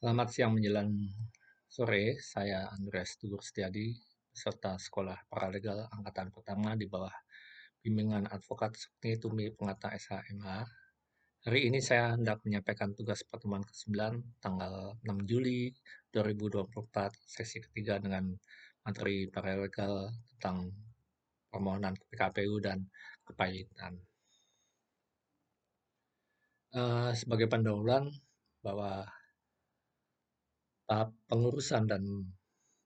Selamat siang menjelang sore, saya Andreas Tugur Setiadi, peserta Sekolah Paralegal Angkatan Pertama di bawah bimbingan Advokat Sukni Tumi Pengata SHMA. Hari ini saya hendak menyampaikan tugas pertemuan ke-9 tanggal 6 Juli 2024, sesi ketiga dengan materi paralegal tentang permohonan ke PKPU dan kepailitan. Sebagai pendahuluan bahwa tahap pengurusan dan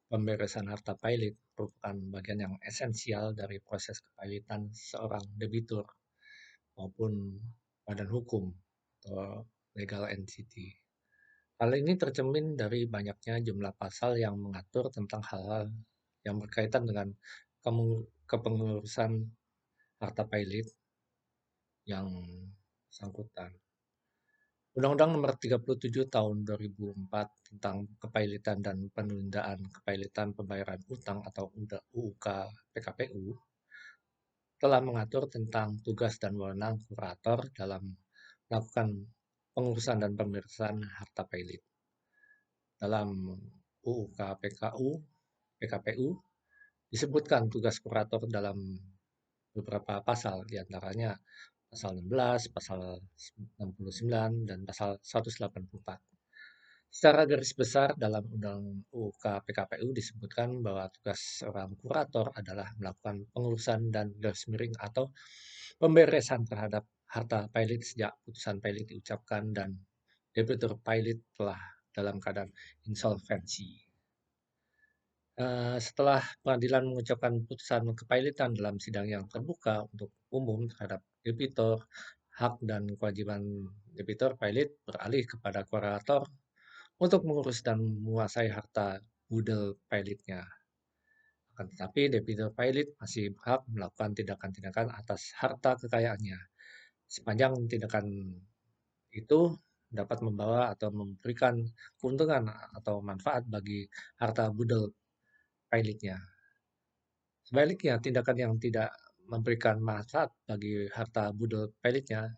pemberesan harta pailit merupakan bagian yang esensial dari proses kepailitan seorang debitur maupun badan hukum atau legal entity. Hal ini tercermin dari banyaknya jumlah pasal yang mengatur tentang hal-hal yang berkaitan dengan kepengurusan harta pailit yang bersangkutan. Undang-Undang Nomor 37 Tahun 2004 tentang Kepailitan dan Penundaan Kepailitan Pembayaran Utang atau UUK PKPU telah mengatur tentang tugas dan wewenang kurator dalam melakukan pengurusan dan pemeriksaan harta pailit. Dalam UUK PKPU disebutkan tugas kurator dalam beberapa pasal, diantaranya pasal 16, pasal 69, dan pasal 184. Secara garis besar dalam Undang UUK PKPU disebutkan bahwa tugas seorang kurator adalah melakukan pengurusan dan garis miring atau pemberesan terhadap harta pailit sejak putusan pailit diucapkan dan debitur pailit telah dalam keadaan insolvensi. Setelah pengadilan mengucapkan putusan kepailitan dalam sidang yang terbuka untuk umum terhadap debitur, hak dan kewajiban debitur pailit beralih kepada kurator untuk mengurus dan menguasai harta budel pailitnya. Akan tetapi, debitur pailit masih berhak melakukan tindakan-tindakan atas harta kekayaannya, sepanjang tindakan itu dapat membawa atau memberikan keuntungan atau manfaat bagi harta budel pailitnya. Sebaliknya, tindakan yang tidak memberikan manfaat bagi harta budel pailitnya,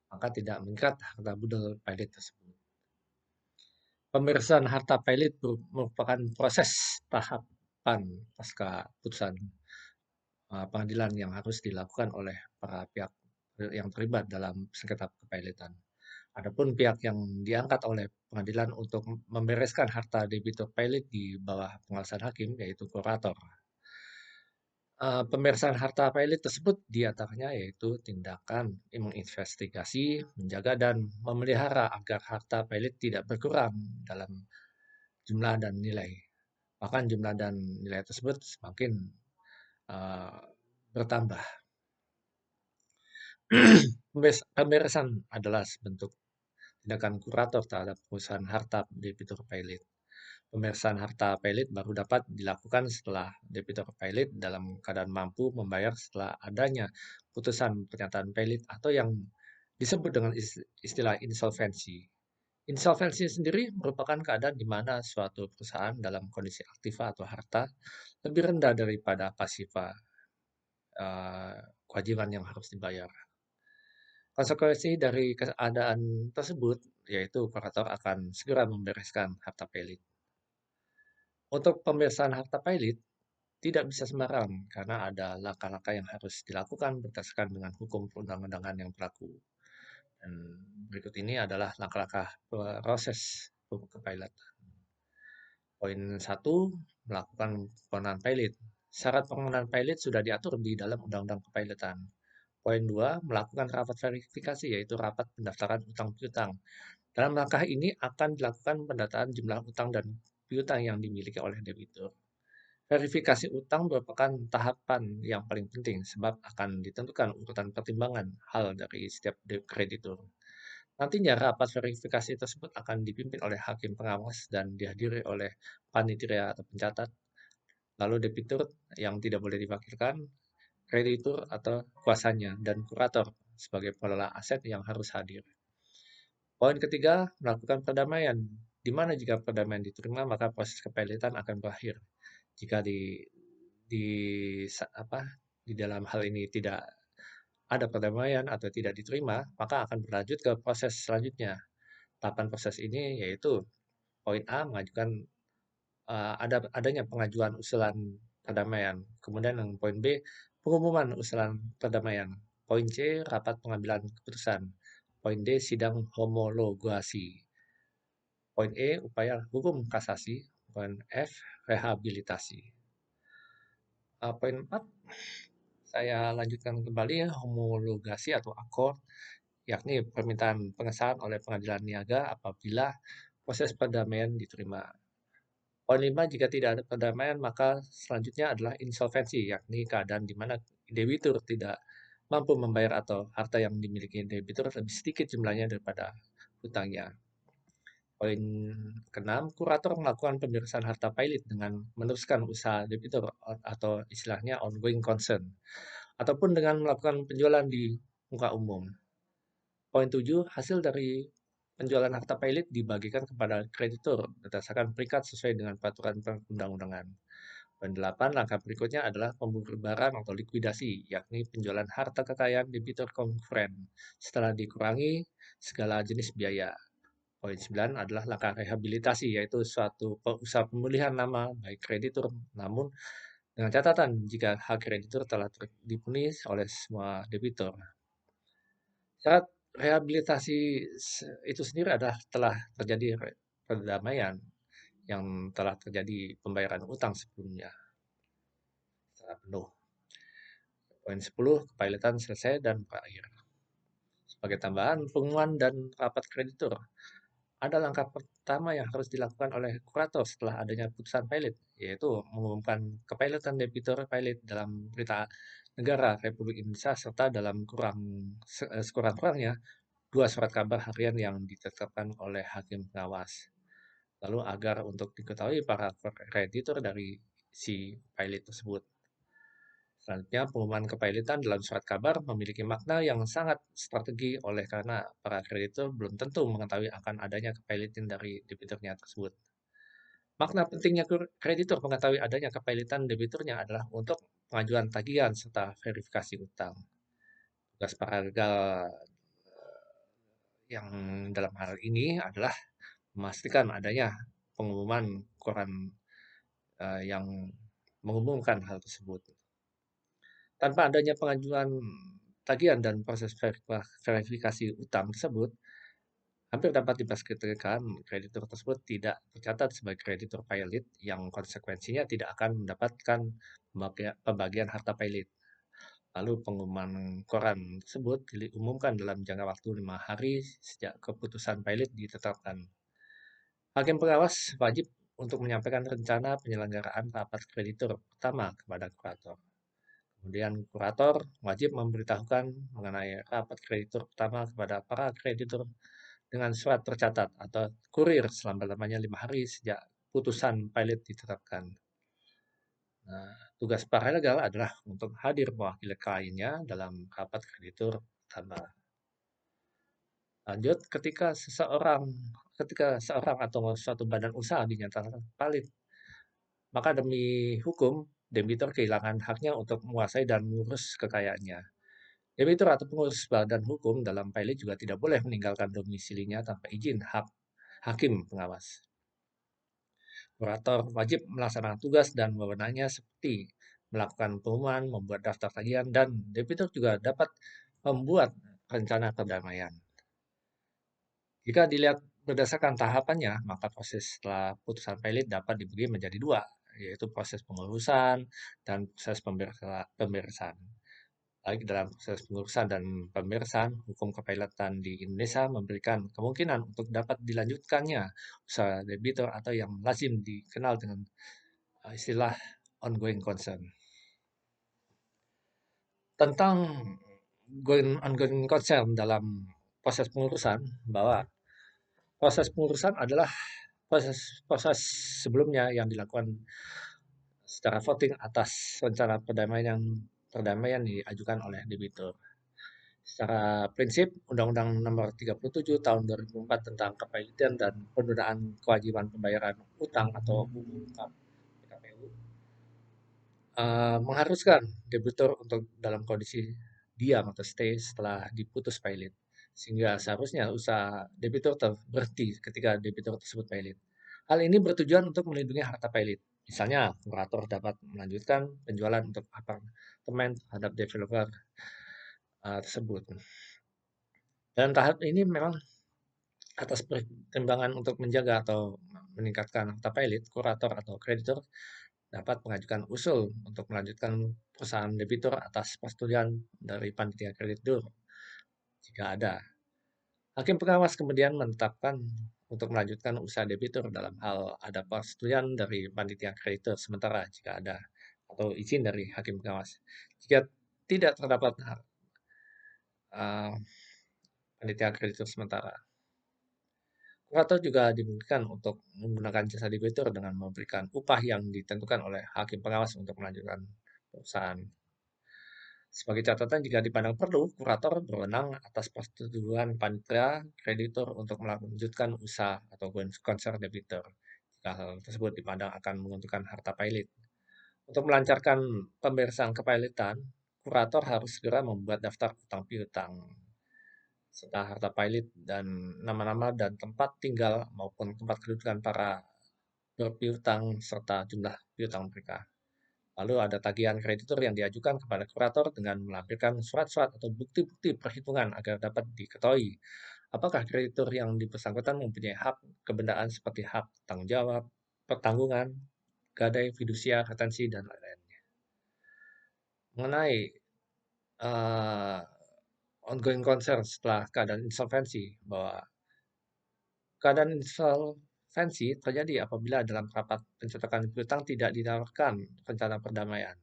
maka tidak mengikat harta budel pailit tersebut. Pemeriksaan harta pailit merupakan proses tahapan pasca putusan pengadilan yang harus dilakukan oleh para pihak yang terlibat dalam sengketa kepailitan. Adapun pihak yang diangkat oleh pengadilan untuk membereskan harta debitur pailit di bawah pengawasan hakim, yaitu kurator. Pemeriksaan harta pailit tersebut diantaranya yaitu tindakan menginvestigasi, menjaga, dan memelihara agar harta pailit tidak berkurang dalam jumlah dan nilai. Bahkan jumlah dan nilai tersebut semakin uh, bertambah. Pemberesan adalah sebentuk tindakan kurator terhadap perusahaan harta debitur pailit. Pemeriksaan harta pailit baru dapat dilakukan setelah debitur pailit dalam keadaan mampu membayar setelah adanya putusan pernyataan pailit atau yang disebut dengan istilah insolvensi. Insolvensi sendiri merupakan keadaan di mana suatu perusahaan dalam kondisi aktiva atau harta lebih rendah daripada pasifa kewajiban yang harus dibayar. Konsekuensi dari keadaan tersebut yaitu kurator akan segera membereskan harta pailit. Untuk pemeriksaan harta pailit tidak bisa sembarang karena ada langkah-langkah yang harus dilakukan berdasarkan dengan hukum perundang-undangan yang berlaku. Dan berikut ini adalah langkah-langkah proses kepailitan. Poin 1, melakukan permohonan pailit. Syarat permohonan pailit sudah diatur di dalam Undang-Undang Kepailitan. Poin 2, melakukan rapat verifikasi, yaitu rapat pendaftaran utang piutang. Dalam langkah ini akan dilakukan pendataan jumlah utang dan piutang yang dimiliki oleh debitur. Verifikasi utang merupakan tahapan yang paling penting sebab akan ditentukan urutan pertimbangan hal dari setiap kreditur. Nantinya rapat verifikasi tersebut akan dipimpin oleh hakim pengawas dan dihadiri oleh panitia atau pencatat, lalu debitur yang tidak boleh diwakilkan, kreditur atau kuasanya, dan kurator sebagai pengelola aset yang harus hadir. Poin ketiga, melakukan perdamaian, di mana jika perdamaian diterima maka proses kepailitan akan berakhir. Jika di apa di dalam hal ini tidak ada perdamaian atau tidak diterima, maka akan berlanjut ke proses selanjutnya. Tahapan proses ini yaitu Poin A mengajukan adanya pengajuan usulan perdamaian. Kemudian yang poin B, pengumuman usulan perdamaian. Poin C, rapat pengambilan keputusan. Poin D, sidang homologasi. Poin E, upaya hukum kasasi. Poin F, rehabilitasi. Poin 4, saya lanjutkan kembali ya, homologasi atau akord, yakni permintaan pengesahan oleh pengadilan niaga apabila proses perdamaian diterima. Poin 5, jika tidak ada perdamaian, maka selanjutnya adalah insolvensi, yakni keadaan di mana debitur tidak mampu membayar atau harta yang dimiliki debitur lebih sedikit jumlahnya daripada hutangnya. Poin keenam, kurator melakukan pemeriksaan harta pilot dengan meneruskan usaha debitur atau istilahnya ongoing concern, ataupun dengan melakukan penjualan di muka umum. Poin 7, hasil dari penjualan harta pilot dibagikan kepada kreditur berdasarkan peringkat sesuai dengan peraturan perundang-undangan. Poin 8, langkah berikutnya adalah pembubaran atau likuidasi, yakni penjualan harta kekayaan debitur konkuren setelah dikurangi segala jenis biaya. Poin 9 adalah langkah rehabilitasi, yaitu suatu usaha pemulihan nama baik kreditur, namun dengan catatan jika hak kreditur telah dipenuhi oleh semua debitur. Syarat rehabilitasi itu sendiri adalah telah terjadi perdamaian yang telah terjadi pembayaran utang sebelumnya secara penuh. Poin 10, kepilotan selesai dan berakhir. Sebagai tambahan, pengumuman dan rapat kreditur. Ada langkah pertama yang harus dilakukan oleh kurator setelah adanya putusan pilot, yaitu mengumumkan kepilotan debitur pilot dalam berita negara Republik Indonesia serta dalam sekurang-kurangnya 2 surat kabar harian yang ditetapkan oleh hakim pengawas. Lalu agar untuk diketahui para kreditur dari si pilot tersebut. Selanjutnya, pengumuman kepilotan dalam surat kabar memiliki makna yang sangat strategi oleh karena para kreditur belum tentu mengetahui akan adanya kepilotan dari debiturnya tersebut. Makna pentingnya kreditur mengetahui adanya kepilotan debiturnya adalah untuk pengajuan tagihan serta verifikasi utang. Tugas para legal yang dalam hal ini adalah memastikan adanya pengumuman koran yang mengumumkan hal tersebut. Tanpa adanya pengajuan tagihan dan proses verifikasi utang tersebut, hampir dapat dipastikan kreditur tersebut tidak tercatat sebagai kreditur pilot yang konsekuensinya tidak akan mendapatkan pembagian harta pilot. Lalu pengumuman koran tersebut diumumkan dalam jangka waktu 5 hari sejak keputusan pilot ditetapkan. Hakim pengawas wajib untuk menyampaikan rencana penyelenggaraan rapat kreditur pertama kepada kurator. Kemudian kurator wajib memberitahukan mengenai rapat kreditur pertama kepada para kreditur dengan surat tercatat atau kurir selama-lamanya 5 hari sejak putusan pilot ditetapkan. Nah, tugas paralegal adalah untuk hadir mewakili kliennya dalam rapat kreditur pertama. Lanjut, ketika seorang atau suatu badan usaha dinyatakan valid, maka demi hukum, debitur kehilangan haknya untuk menguasai dan mengurus kekayaannya. Debitur atau pengurus badan hukum dalam pilot juga tidak boleh meninggalkan domisilinya tanpa izin hakim pengawas. Kurator wajib melaksanakan tugas dan wewenangnya seperti melakukan pengumuman, membuat daftar tagihan, dan debitur juga dapat membuat rencana perdamaian. Jika dilihat berdasarkan tahapannya, maka proses setelah putusan pilot dapat dibagi menjadi 2, yaitu proses pengurusan dan proses pemberesan. Baik dalam proses pengurusan dan pemberesan, hukum kepilotan di Indonesia memberikan kemungkinan untuk dapat dilanjutkannya usaha debitur atau yang lazim dikenal dengan istilah ongoing concern. Tentang ongoing concern dalam proses pengurusan, bahwa proses pengurusan adalah proses sebelumnya yang dilakukan secara voting atas rencana perdamaian diajukan oleh debitur. Secara prinsip, Undang-Undang Nomor 37 Tahun 2004 tentang kepailitan dan penundaan kewajiban pembayaran utang atau UU PKPU mengharuskan debitur untuk dalam kondisi diam atau stay setelah diputus pilot, sehingga seharusnya usaha debitur berhenti ketika debitur tersebut pilot. Hal ini bertujuan untuk melindungi harta pilot. Misalnya, kurator dapat melanjutkan penjualan untuk apartemen terhadap developer tersebut. Dalam tahap ini memang atas pertimbangan untuk menjaga atau meningkatkan harta pilot, kurator atau kreditur dapat mengajukan usul untuk melanjutkan perusahaan debitur atas persetujuan dari panitia kreditur jika ada. Hakim pengawas kemudian menetapkan untuk melanjutkan usaha debitur dalam hal ada persetujuan dari panitia kreditur sementara jika ada, atau izin dari hakim pengawas. Jika tidak terdapat uh, panitia kreditur sementara, kurator juga dimungkinkan untuk menggunakan jasa debitur dengan memberikan upah yang ditentukan oleh hakim pengawas untuk melanjutkan perusahaan. Sebagai catatan, jika dipandang perlu, kurator berwenang atas persetujuan panitia kreditur untuk melanjutkan usaha atau konser debitur jika hal tersebut dipandang akan menguntungkan harta pilot. Untuk melancarkan pembebasan kepilotan, kurator harus segera membuat daftar utang piutang serta harta pilot dan nama-nama dan tempat tinggal maupun tempat kedudukan para berpiutang serta jumlah piutang mereka. Lalu ada tagihan kreditur yang diajukan kepada kurator dengan melampirkan surat-surat atau bukti-bukti perhitungan agar dapat diketahui apakah kreditur yang bersangkutan mempunyai hak kebendaan seperti hak tanggung jawab, pertanggungan, gadai, fidusia, retensi, dan lain-lain. Mengenai uh, ongoing concern setelah keadaan insolvensi, bahwa keadaan insolvensi terjadi apabila dalam rapat pencetakan piutang tidak ditawarkan rencana perdamaian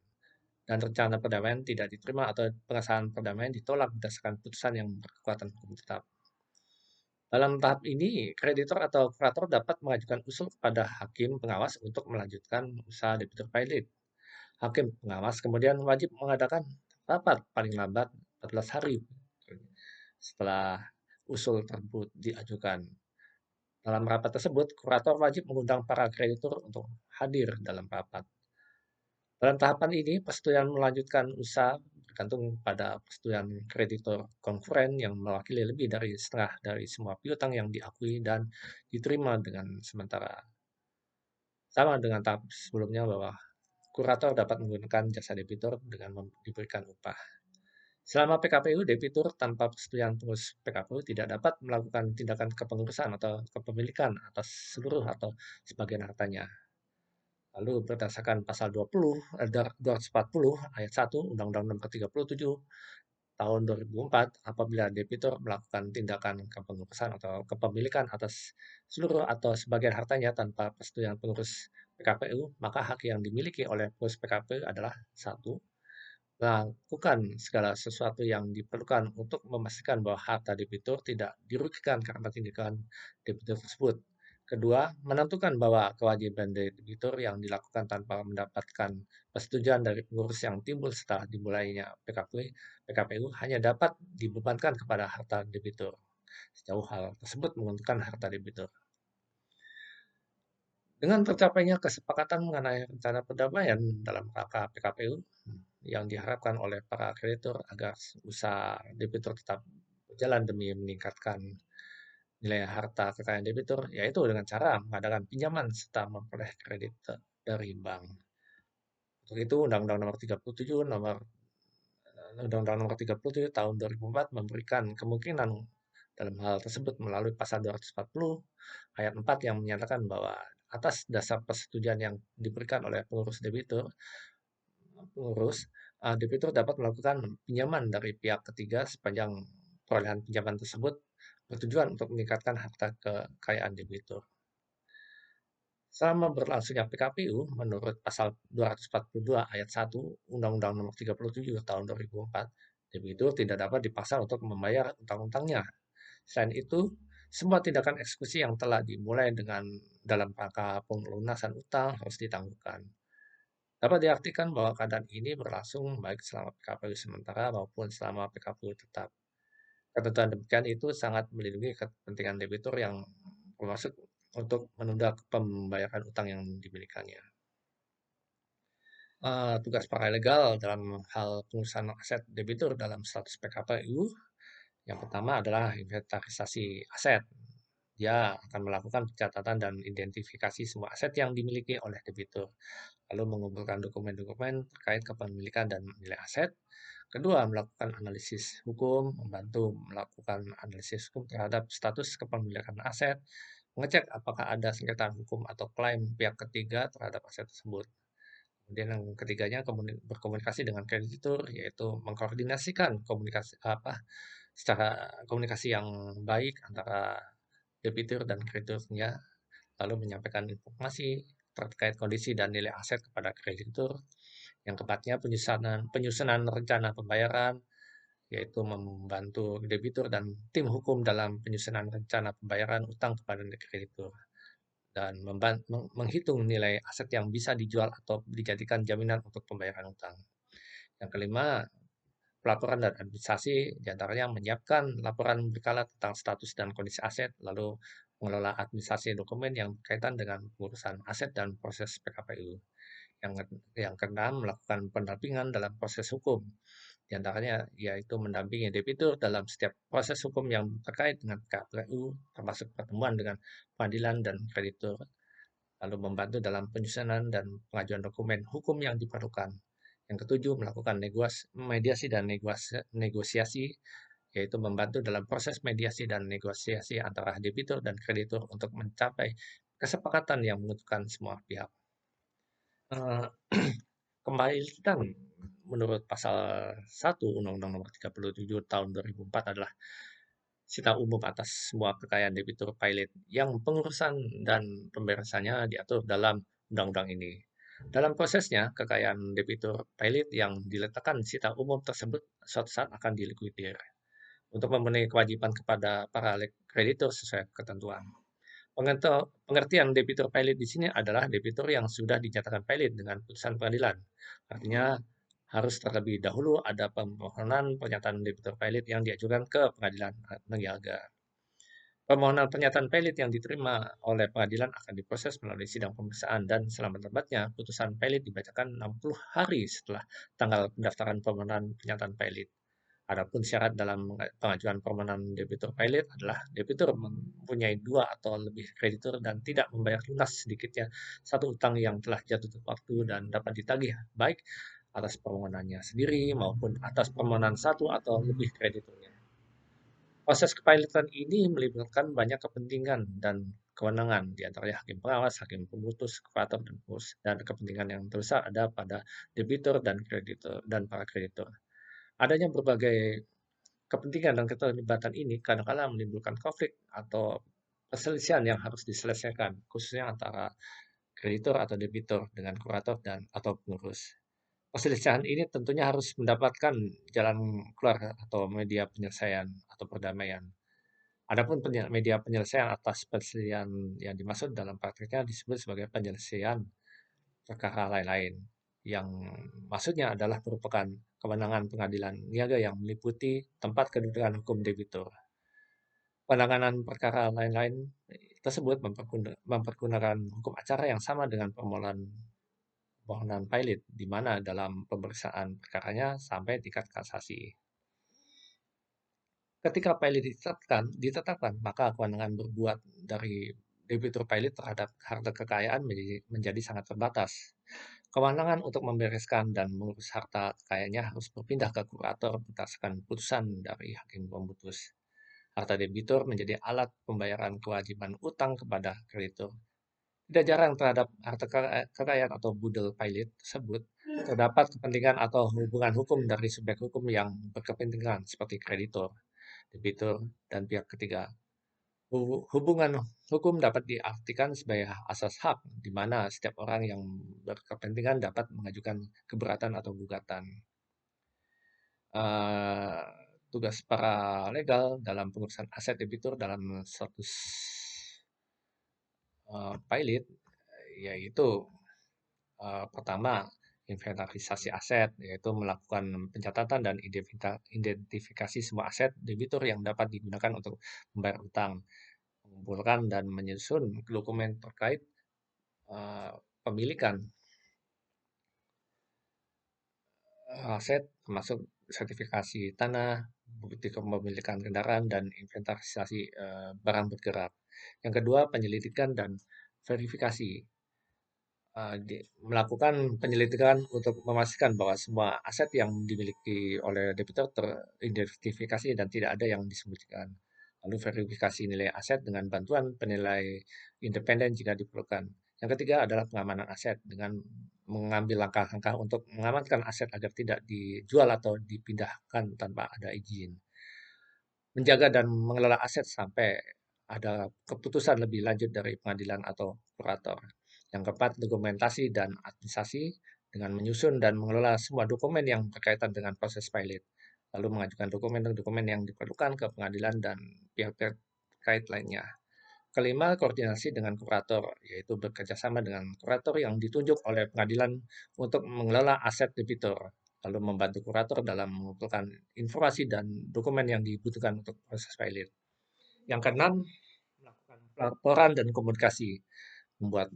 dan rencana perdamaian tidak diterima atau pengesahan perdamaian ditolak berdasarkan putusan yang berkekuatan hukum tetap. Dalam tahap ini, kreditor atau kurator dapat mengajukan usul kepada hakim pengawas untuk melanjutkan usaha debitur pilot. Hakim pengawas kemudian wajib mengadakan rapat paling lambat 14 hari setelah usul tersebut diajukan. Dalam rapat tersebut, kurator wajib mengundang para kreditur untuk hadir dalam rapat. Dalam tahapan ini, persetujuan melanjutkan usaha bergantung pada persetujuan kreditur konkuren yang mewakili lebih dari setengah dari semua piutang yang diakui dan diterima dengan sementara. Sama dengan tahap sebelumnya bahwa kurator dapat menggunakan jasa debitur dengan diberikan upah. Selama PKPU, debitur tanpa persetujuan pengurus PKPU tidak dapat melakukan tindakan kepengurusan atau kepemilikan atas seluruh atau sebagian hartanya. Lalu berdasarkan pasal 240 ayat 1 Undang-Undang Nomor 37 tahun 2004, apabila debitur melakukan tindakan kepengurusan atau kepemilikan atas seluruh atau sebagian hartanya tanpa persetujuan pengurus PKPU, maka hak yang dimiliki oleh pengurus PKPU adalah satu, melakukan segala sesuatu yang diperlukan untuk memastikan bahwa harta debitur tidak dirugikan karena tindakan debitur tersebut. Kedua, menentukan bahwa kewajiban debitur yang dilakukan tanpa mendapatkan persetujuan dari pengurus yang timbul setelah dimulainya PKPU hanya dapat dibebankan kepada harta debitur, sejauh hal tersebut menguntungkan harta debitur. Dengan tercapainya kesepakatan mengenai rencana perdamaian dalam rangka PKPU yang diharapkan oleh para kreditur agar usaha debitur tetap berjalan demi meningkatkan nilai harta kekayaan debitur, yaitu dengan cara mengadakan pinjaman serta memperoleh kredit dari bank. Untuk itu, Undang-Undang Nomor 37 Undang-Undang Nomor 37 Tahun 2004 memberikan kemungkinan dalam hal tersebut melalui pasal 240 ayat 4 yang menyatakan bahwa atas dasar persetujuan yang diberikan oleh debitur dapat melakukan pinjaman dari pihak ketiga sepanjang perolehan pinjaman tersebut bertujuan untuk meningkatkan harta kekayaan debitur. Selama berlangsungnya PKPU, menurut pasal 242 ayat 1 Undang-Undang Nomor 37 Tahun 2004, debitur tidak dapat dipaksa untuk membayar utang-utangnya. Selain itu, semua tindakan eksekusi yang telah dimulai dalam rangka pelunasan utang harus ditangguhkan. Dapat diartikan bahwa keadaan ini berlangsung baik selama PKPU sementara maupun selama PKPU tetap. Ketentuan demikian itu sangat melindungi kepentingan debitur yang bermaksud untuk menunda pembayaran utang yang dimilikannya. Tugas paralegal dalam hal pengurusan aset debitur dalam status PKPU yang pertama adalah inventarisasi aset. dia akan melakukan pencatatan dan identifikasi semua aset yang dimiliki oleh debitur, lalu mengumpulkan dokumen-dokumen terkait kepemilikan dan nilai aset. Kedua, melakukan analisis hukum, membantu melakukan analisis hukum terhadap status kepemilikan aset, mengecek apakah ada sengketa hukum atau klaim pihak ketiga terhadap aset tersebut. Kemudian yang ketiganya berkomunikasi dengan kreditur, yaitu mengkoordinasikan komunikasi secara komunikasi yang baik antara debitur dan krediturnya, lalu menyampaikan informasi terkait kondisi dan nilai aset kepada kreditur. Yang keempatnya penyusunan rencana pembayaran, yaitu membantu debitur dan tim hukum dalam penyusunan rencana pembayaran utang kepada kreditur dan menghitung nilai aset yang bisa dijual atau dijadikan jaminan untuk pembayaran utang. Yang kelima, pelaporan dan administrasi, diantaranya menyiapkan laporan berkala tentang status dan kondisi aset, lalu mengelola administrasi dokumen yang berkaitan dengan pengurusan aset dan proses PKPU. Yang keenam, melakukan pendampingan dalam proses hukum, di antaranya yaitu mendampingi debitur dalam setiap proses hukum yang terkait dengan KPU, termasuk pertemuan dengan pengadilan dan kreditur, lalu membantu dalam penyusunan dan pengajuan dokumen hukum yang diperlukan. Yang ketujuh, melakukan mediasi dan negosiasi, yaitu membantu dalam proses mediasi dan negosiasi antara debitur dan kreditur untuk mencapai kesepakatan yang menguntungkan semua pihak. Eh, Kembalikan menurut pasal 1 Undang-Undang Nomor 37 Tahun 2004 adalah sita umum atas semua kekayaan debitur pilot yang pengurusan dan pemberesannya diatur dalam undang-undang ini. Dalam prosesnya, kekayaan debitur pilot yang diletakkan sita umum tersebut suatu saat akan dilikuidir untuk memenuhi kewajiban kepada para kreditur sesuai ketentuan. Pengertian debitur pilot di sini adalah debitur yang sudah dinyatakan pilot dengan putusan pengadilan. Artinya harus terlebih dahulu ada permohonan pernyataan debitur pilot yang diajukan ke pengadilan negara. Permohonan pernyataan pilot yang diterima oleh pengadilan akan diproses melalui sidang pemeriksaan dan selambat-lambatnya putusan pilot dibacakan 60 hari setelah tanggal pendaftaran permohonan pernyataan pilot. Adapun syarat dalam pengajuan permohonan debitur pilot adalah debitur mempunyai 2 atau lebih kreditur dan tidak membayar lunas sedikitnya satu utang yang telah jatuh tepat waktu dan dapat ditagih baik atas permohonannya sendiri maupun atas permohonan satu atau lebih krediturnya. Proses kepilotan ini melibatkan banyak kepentingan dan kewenangan, di antaranya hakim pengawas, hakim pemutus, kurator, dan pengurus, dan kepentingan yang terbesar ada pada debitur dan kreditur dan para kreditur. Adanya berbagai kepentingan dan keterlibatan ini kadang-kala menimbulkan konflik atau perselisihan yang harus diselesaikan, khususnya antara kreditur atau debitur dengan kurator dan atau pengurus. Perselisihan ini tentunya harus mendapatkan jalan keluar atau media penyelesaian atau perdamaian. Adapun media penyelesaian atas perselisihan yang dimaksud dalam praktiknya disebut sebagai penyelesaian perkara lain-lain, yang maksudnya adalah merupakan kewenangan pengadilan niaga yang meliputi tempat kedudukan hukum debitur. Penanganan perkara lain-lain tersebut mempergunakan hukum acara yang sama dengan permohonan pilot, di mana dalam pemeriksaan perkaranya sampai tingkat kasasi. Ketika pilot ditetapkan, maka kewenangan berbuat dari debitur pilot terhadap harta kekayaan menjadi sangat terbatas. Kewenangan untuk membereskan dan mengurus harta kekayaannya harus berpindah ke kurator berdasarkan putusan dari hakim pemutus. Harta debitur menjadi alat pembayaran kewajiban utang kepada kreditur. Tidak jarang terhadap harta kekayaan atau budel pilot tersebut terdapat kepentingan atau hubungan hukum dari subjek hukum yang berkepentingan seperti kreditur, debitur, dan pihak ketiga. Hubungan hukum dapat diartikan sebagai asas hak, di mana setiap orang yang berkepentingan dapat mengajukan keberatan atau gugatan. Uh, Tugas para legal dalam pengurusan aset debitur dalam status pilot, yaitu pertama, inventarisasi aset, yaitu melakukan pencatatan dan identifikasi semua aset debitur yang dapat digunakan untuk membayar utang, mengumpulkan dan menyusun dokumen terkait pemilikan aset, termasuk sertifikasi tanah, bukti kepemilikan kendaraan, dan inventarisasi barang bergerak. Yang kedua, penyelidikan dan verifikasi. Melakukan penyelidikan untuk memastikan bahwa semua aset yang dimiliki oleh debitur teridentifikasi dan tidak ada yang disembunyikan. Lalu verifikasi nilai aset dengan bantuan penilai independen jika diperlukan. Yang ketiga adalah pengamanan aset dengan mengambil langkah-langkah untuk mengamankan aset agar tidak dijual atau dipindahkan tanpa ada izin. Menjaga dan mengelola aset sampai ada keputusan lebih lanjut dari pengadilan atau kurator. Yang keempat, dokumentasi dan administrasi dengan menyusun dan mengelola semua dokumen yang berkaitan dengan proses pilot, lalu mengajukan dokumen-dokumen yang diperlukan ke pengadilan dan pihak-pihak terkait lainnya. Kelima, koordinasi dengan kurator, yaitu bekerja sama dengan kurator yang ditunjuk oleh pengadilan untuk mengelola aset debitur, lalu membantu kurator dalam mengumpulkan informasi dan dokumen yang dibutuhkan untuk proses pilot. Yang keenam, melakukan laporan dan komunikasi, membuat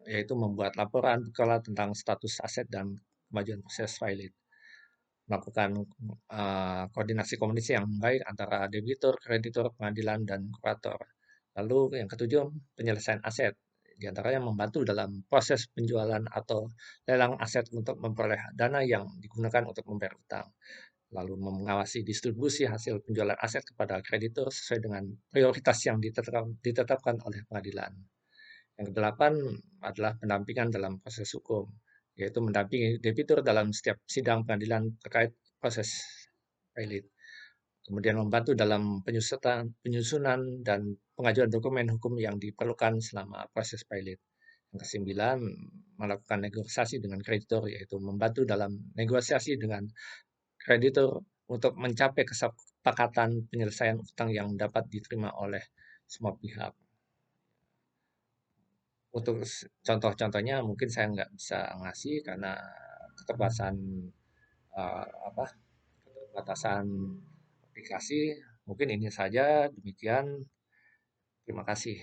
yaitu membuat laporan berkala tentang status aset dan kemajuan proses pilot, melakukan koordinasi komunikasi yang baik antara debitur, kreditur, pengadilan, dan kurator. Lalu yang ketujuh, penyelesaian aset, diantaranya membantu dalam proses penjualan atau lelang aset untuk memperoleh dana yang digunakan untuk membayar utang. Lalu mengawasi distribusi hasil penjualan aset kepada kreditur sesuai dengan prioritas yang ditetapkan oleh pengadilan. Yang kedelapan adalah pendampingan dalam proses hukum, yaitu mendampingi debitur dalam setiap sidang pengadilan terkait proses pilot. Kemudian membantu dalam penyusunan dan pengajuan dokumen hukum yang diperlukan selama proses pilot. Yang kesembilan, melakukan negosiasi dengan kreditur, yaitu membantu dalam negosiasi dengan kreditur untuk mencapai kesepakatan penyelesaian utang yang dapat diterima oleh semua pihak. Untuk contoh-contohnya mungkin saya nggak bisa ngasih karena keterbatasan apa keterbatasan aplikasi. Mungkin ini saja, demikian. Terima kasih.